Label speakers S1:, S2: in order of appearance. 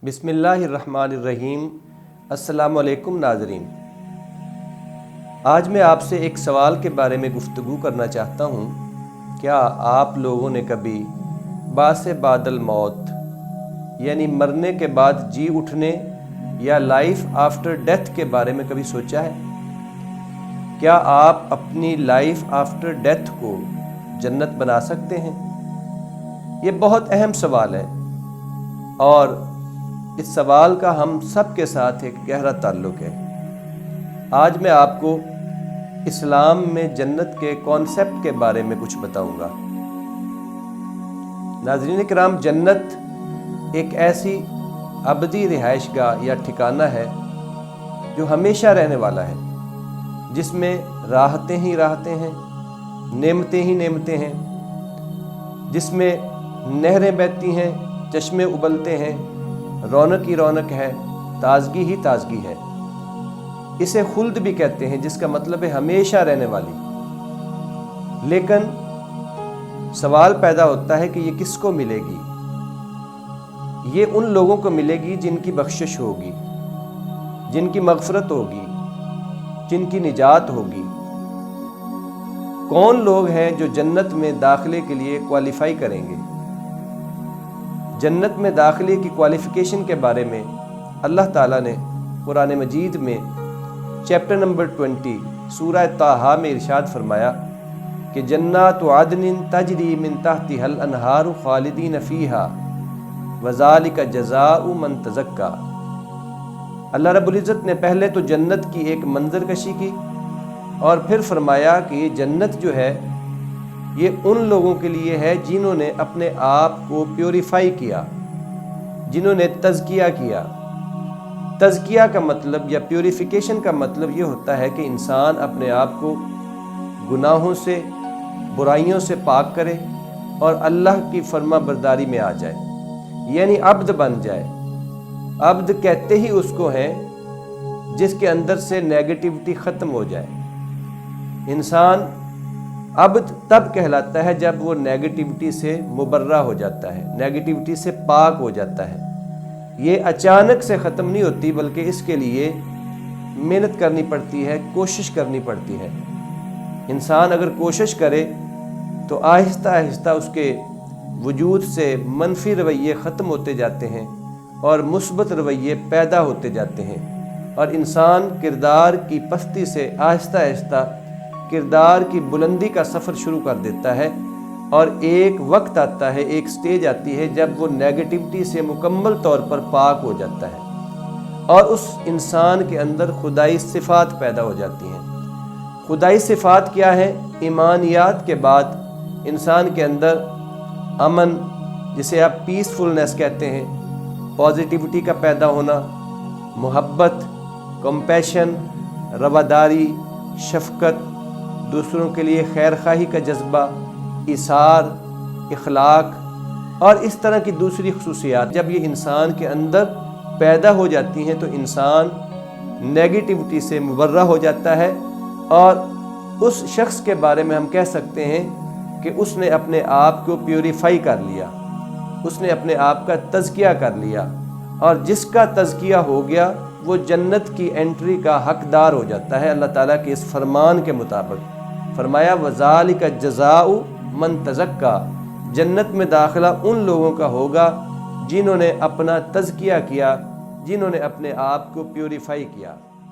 S1: بسم اللہ الرحمن الرحیم۔ السلام علیکم ناظرین، آج میں آپ سے ایک سوال کے بارے میں گفتگو کرنا چاہتا ہوں۔ کیا آپ لوگوں نے کبھی بعث بعد الموت یعنی مرنے کے بعد جی اٹھنے یا لائف آفٹر ڈیتھ کے بارے میں کبھی سوچا ہے؟ کیا آپ اپنی لائف آفٹر ڈیتھ کو جنت بنا سکتے ہیں؟ یہ بہت اہم سوال ہے اور اس سوال کا ہم سب کے ساتھ ایک گہرا تعلق ہے۔ آج میں آپ کو اسلام میں جنت کے کانسیپٹ کے بارے میں کچھ بتاؤں گا۔ ناظرین کرام، جنت ایک ایسی ابدی رہائش گاہ یا ٹھکانہ ہے جو ہمیشہ رہنے والا ہے، جس میں راحتیں ہی راحتیں ہیں، نعمتیں ہی نعمتیں ہیں، جس میں نہریں بہتی ہیں، چشمے ابلتے ہیں، رونق ہی رونق ہے، تازگی ہی تازگی ہے۔ اسے خلد بھی کہتے ہیں، جس کا مطلب ہے ہمیشہ رہنے والی۔ لیکن سوال پیدا ہوتا ہے کہ یہ کس کو ملے گی؟ یہ ان لوگوں کو ملے گی جن کی بخشش ہوگی، جن کی مغفرت ہوگی، جن کی نجات ہوگی۔ کون لوگ ہیں جو جنت میں داخلے کے لیے کوالیفائی کریں گے؟ جنت میں داخلے کی کوالیفیکیشن کے بارے میں اللہ تعالیٰ نے قرآن مجید میں چیپٹر نمبر 20 سورہ طٰہٰ میں ارشاد فرمایا کہ جنات عدن تجری من تحتها الانہار خالدین فیہا وذالک جزاء من تزکیٰ۔ اللہ رب العزت نے پہلے تو جنت کی ایک منظر کشی کی اور پھر فرمایا کہ یہ جنت جو ہے یہ ان لوگوں کے لیے ہے جنہوں نے اپنے آپ کو پیوریفائی کیا، جنہوں نے تزکیہ کیا۔ تزکیہ کا مطلب یا پیوریفیکیشن کا مطلب یہ ہوتا ہے کہ انسان اپنے آپ کو گناہوں سے، برائیوں سے پاک کرے اور اللہ کی فرما برداری میں آ جائے، یعنی عبد بن جائے۔ عبد کہتے ہی اس کو ہیں جس کے اندر سے نیگیٹیوٹی ختم ہو جائے۔ انسان عبد تب کہلاتا ہے جب وہ نیگیٹیوٹی سے مبرہ ہو جاتا ہے، نیگیٹیوٹی سے پاک ہو جاتا ہے۔ یہ اچانک سے ختم نہیں ہوتی، بلکہ اس کے لیے محنت کرنی پڑتی ہے، کوشش کرنی پڑتی ہے۔ انسان اگر کوشش کرے تو آہستہ آہستہ اس کے وجود سے منفی رویے ختم ہوتے جاتے ہیں اور مثبت رویے پیدا ہوتے جاتے ہیں، اور انسان کردار کی پستی سے آہستہ آہستہ کردار کی بلندی کا سفر شروع کر دیتا ہے، اور ایک وقت آتا ہے، ایک سٹیج آتی ہے جب وہ نیگیٹیوٹی سے مکمل طور پر پاک ہو جاتا ہے اور اس انسان کے اندر خدائی صفات پیدا ہو جاتی ہیں۔ خدائی صفات کیا ہے؟ ایمانیات کے بعد انسان کے اندر امن، جسے آپ پیسفلنس کہتے ہیں، پازیٹیوٹی کا پیدا ہونا، محبت، کمپیشن، رواداری، شفقت، دوسروں کے لیے خیر خواہی کا جذبہ، ایثار، اخلاق اور اس طرح کی دوسری خصوصیات جب یہ انسان کے اندر پیدا ہو جاتی ہیں تو انسان نیگیٹیوٹی سے مبرہ ہو جاتا ہے، اور اس شخص کے بارے میں ہم کہہ سکتے ہیں کہ اس نے اپنے آپ کو پیوریفائی کر لیا، اس نے اپنے آپ کا تزکیہ کر لیا، اور جس کا تزکیہ ہو گیا وہ جنت کی انٹری کا حقدار ہو جاتا ہے۔ اللہ تعالیٰ کے اس فرمان کے مطابق فرمایا وَذَلِكَ جَزَاءُ مَن تَزَكَّىٰ، جنت میں داخلہ ان لوگوں کا ہوگا جنہوں نے اپنا تزکیہ کیا، جنہوں نے اپنے آپ کو پیوریفائی کیا۔